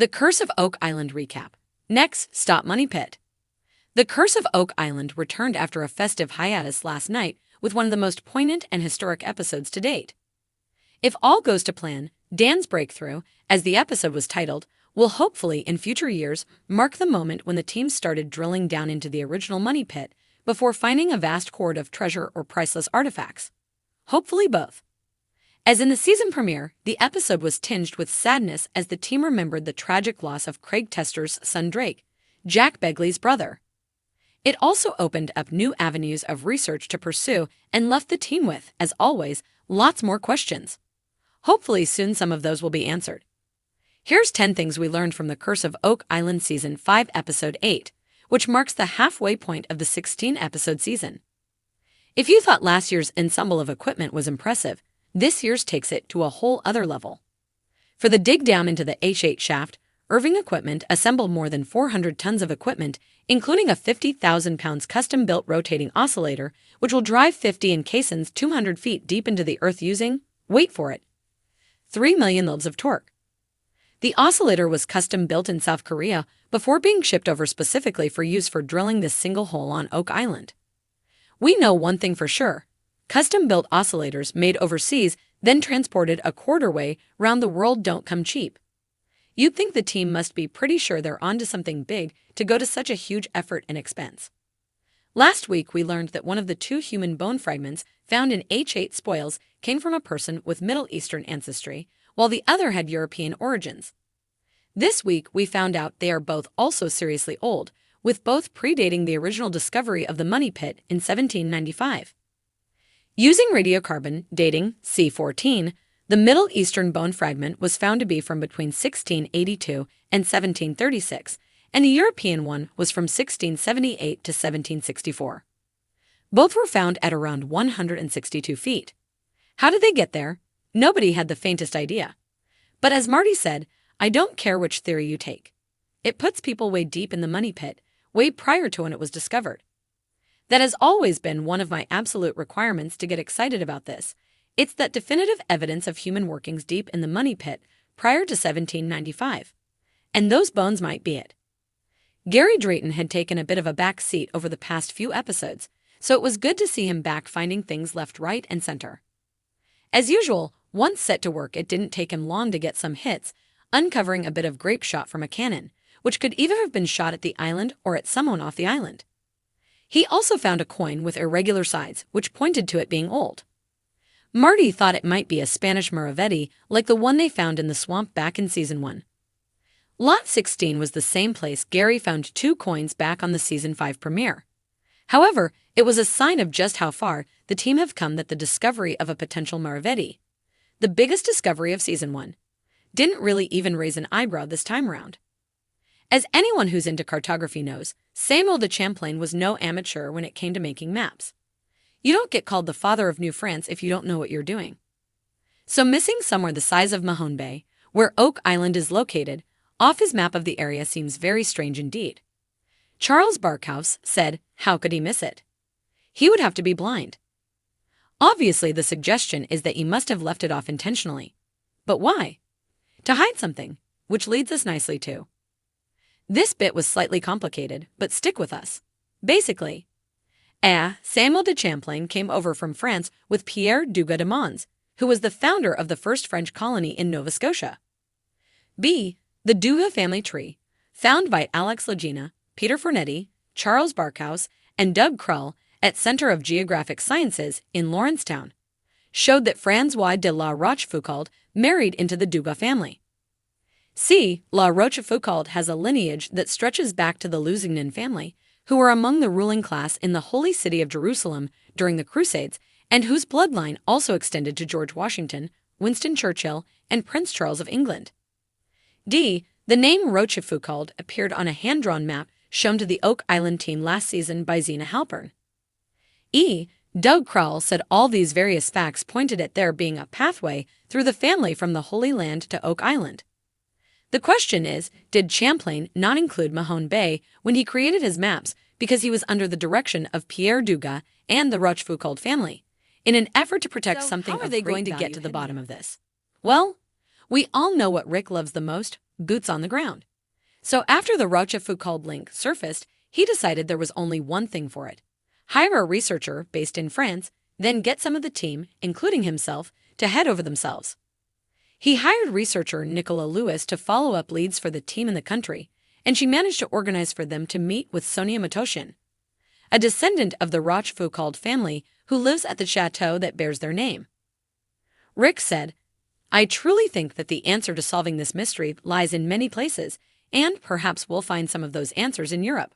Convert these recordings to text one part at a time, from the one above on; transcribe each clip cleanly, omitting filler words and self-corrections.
The Curse of Oak Island recap. Next, Stop Money Pit. The Curse of Oak Island returned after a festive hiatus last night with one of the most poignant and historic episodes to date. If all goes to plan, Dan's breakthrough, as the episode was titled, will hopefully in future years mark the moment when the team started drilling down into the original money pit before finding a vast hoard of treasure or priceless artifacts. Hopefully both. As in the season premiere, the episode was tinged with sadness as the team remembered the tragic loss of Craig Tester's son Drake, Jack Begley's brother. It also opened up new avenues of research to pursue and left the team with, as always, lots more questions. Hopefully soon some of those will be answered. Here's 10 things we learned from The Curse of Oak Island Season 5 Episode 8, which marks the halfway point of the 16-episode season. If you thought last year's ensemble of equipment was impressive, this year's takes it to a whole other level. For the dig down into the H8 shaft, Irving Equipment assembled more than 400 tons of equipment, including a 50,000 pounds custom-built rotating oscillator, which will drive 50 in caissons 200 feet deep into the earth using, wait for it, 3 million lbs of torque. The oscillator was custom-built in South Korea before being shipped over specifically for use for drilling this single hole on Oak Island. We know one thing for sure. Custom-built oscillators made overseas, then transported a quarter way round the world don't come cheap. You'd think the team must be pretty sure they're onto something big to go to such a huge effort and expense. Last week we learned that one of the 2 human bone fragments found in H8 spoils came from a person with Middle Eastern ancestry, while the other had European origins. This week we found out they are both also seriously old, with both predating the original discovery of the money pit in 1795. Using radiocarbon dating C14, the Middle Eastern bone fragment was found to be from between 1682 and 1736, and the European one was from 1678 to 1764. Both were found at around 162 feet. How did they get there? Nobody had the faintest idea. But as Marty said, I don't care which theory you take. It puts people way deep in the money pit, way prior to when it was discovered. That has always been one of my absolute requirements to get excited about this. It's that definitive evidence of human workings deep in the money pit prior to 1795. And those bones might be it. Gary Drayton had taken a bit of a back seat over the past few episodes, so it was good to see him back finding things left, right, and center. As usual, once set to work, it didn't take him long to get some hits, uncovering a bit of grape shot from a cannon, which could either have been shot at the island or at someone off the island. He also found a coin with irregular sides, which pointed to it being old. Marty thought it might be a Spanish maravedí like the one they found in the swamp back in Season 1. Lot 16 was the same place Gary found 2 coins back on the Season 5 premiere. However, it was a sign of just how far the team have come that the discovery of a potential maravedí, the biggest discovery of Season 1, didn't really even raise an eyebrow this time around. As anyone who's into cartography knows, Samuel de Champlain was no amateur when it came to making maps. You don't get called the father of New France if you don't know what you're doing. So missing somewhere the size of Mahone Bay, where Oak Island is located, off his map of the area seems very strange indeed. Charles Barkhouse said, how could he miss it? He would have to be blind. Obviously, the suggestion is that he must have left it off intentionally. But why? To hide something, which leads us nicely to. This bit was slightly complicated, but stick with us. Basically, A. Samuel de Champlain came over from France with Pierre Dugas de Mons, who was the founder of the first French colony in Nova Scotia. B. The Dugas family tree, found by Alex Lagina, Peter Fornetti, Charles Barkhouse, and Doug Krull at Center of Geographic Sciences in Lawrencetown, showed that François de la Rochefoucauld married into the Dugas family. C. La Rochefoucauld has a lineage that stretches back to the Lusignan family, who were among the ruling class in the Holy City of Jerusalem during the Crusades, and whose bloodline also extended to George Washington, Winston Churchill, and Prince Charles of England. D. The name Rochefoucauld appeared on a hand-drawn map shown to the Oak Island team last season by Zena Halpern. E. Doug Krull said all these various facts pointed at there being a pathway through the family from the Holy Land to Oak Island. The question is, did Champlain not include Mahone Bay when he created his maps because he was under the direction of Pierre Dugas and the Rochefoucauld family, in an effort to protect something of great value? How are they going to get to the bottom of this? Well, we all know what Rick loves the most, boots on the ground. So after the Rochefoucauld link surfaced, he decided there was only one thing for it: hire a researcher based in France, then get some of the team, including himself, to head over themselves. He hired researcher Nicola Lewis to follow up leads for the team in the country, and she managed to organize for them to meet with Sonia Matoshin, a descendant of the Rochefoucauld family who lives at the chateau that bears their name. Rick said, "I truly think that the answer to solving this mystery lies in many places, and perhaps we'll find some of those answers in Europe.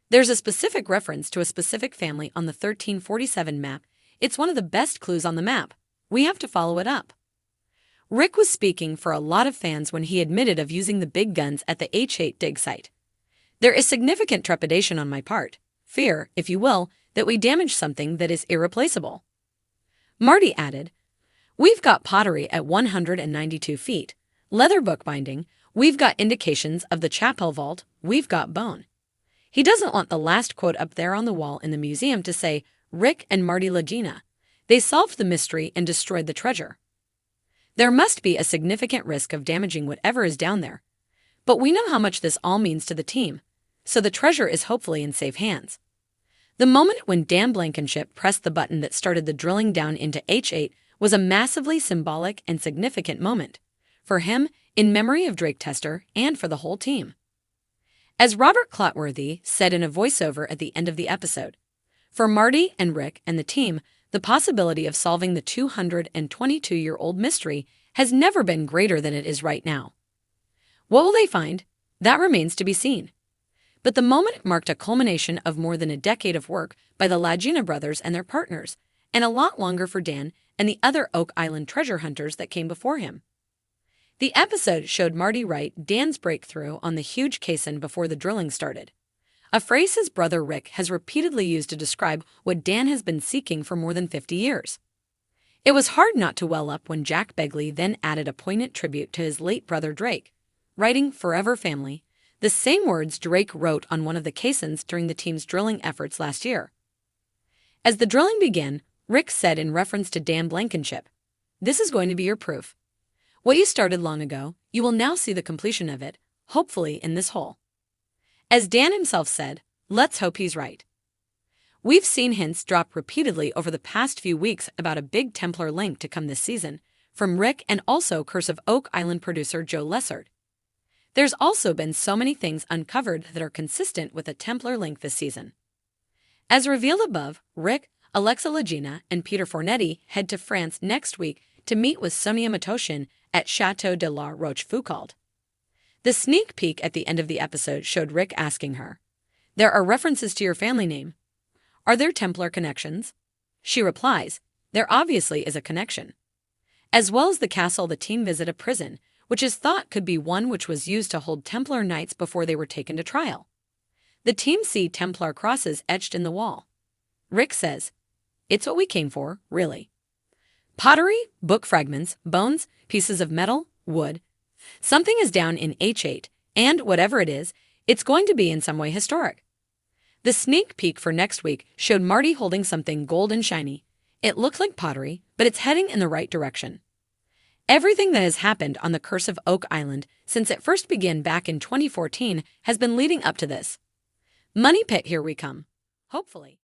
There's a specific reference to a specific family on the 1347 map. It's one of the best clues on the map. We have to follow it up." Rick was speaking for a lot of fans when he admitted of using the big guns at the H8 dig site. "There is significant trepidation on my part, fear, if you will, that we damage something that is irreplaceable." Marty added, "We've got pottery at 192 feet, leather bookbinding, we've got indications of the chapel vault, we've got bone." He doesn't want the last quote up there on the wall in the museum to say, "Rick and Marty Lagina. They solved the mystery and destroyed the treasure." There must be a significant risk of damaging whatever is down there. But we know how much this all means to the team, so the treasure is hopefully in safe hands. The moment when Dan Blankenship pressed the button that started the drilling down into H8 was a massively symbolic and significant moment, for him, in memory of Drake Tester, and for the whole team. As Robert Clotworthy said in a voiceover at the end of the episode, for Marty and Rick and the team, the possibility of solving the 222-year-old mystery has never been greater than it is right now. What will they find? That remains to be seen. But the moment marked a culmination of more than a decade of work by the Lagina brothers and their partners, and a lot longer for Dan and the other Oak Island treasure hunters that came before him. The episode showed Marty write Dan's breakthrough on the huge caisson before the drilling started, a phrase his brother Rick has repeatedly used to describe what Dan has been seeking for more than 50 years. It was hard not to well up when Jack Begley then added a poignant tribute to his late brother Drake, writing "Forever Family," the same words Drake wrote on one of the caissons during the team's drilling efforts last year. As the drilling began, Rick said in reference to Dan Blankenship, "This is going to be your proof. What you started long ago, you will now see the completion of it, hopefully in this hole." As Dan himself said, let's hope he's right. We've seen hints drop repeatedly over the past few weeks about a big Templar link to come this season, from Rick and also Curse of Oak Island producer Joe Lessard. There's also been so many things uncovered that are consistent with a Templar link this season. As revealed above, Rick, Alexa Lagina, and Peter Fornetti head to France next week to meet with Sonia Matoshin at Chateau de la Rochefoucauld. The sneak peek at the end of the episode showed Rick asking her, "There are references to your family name. Are there Templar connections?" She replies, "There obviously is a connection." As well as the castle, the team visit a prison, which is thought could be one which was used to hold Templar knights before they were taken to trial. The team see Templar crosses etched in the wall. Rick says, "It's what we came for, really. Pottery, book fragments, bones, pieces of metal, wood. Something is down in H8, and whatever it is, it's going to be in some way historic." The sneak peek for next week showed Marty holding something gold and shiny. It looked like pottery, but it's heading in the right direction. Everything that has happened on the Curse of Oak Island since it first began back in 2014 has been leading up to this. Money Pit, here we come. Hopefully.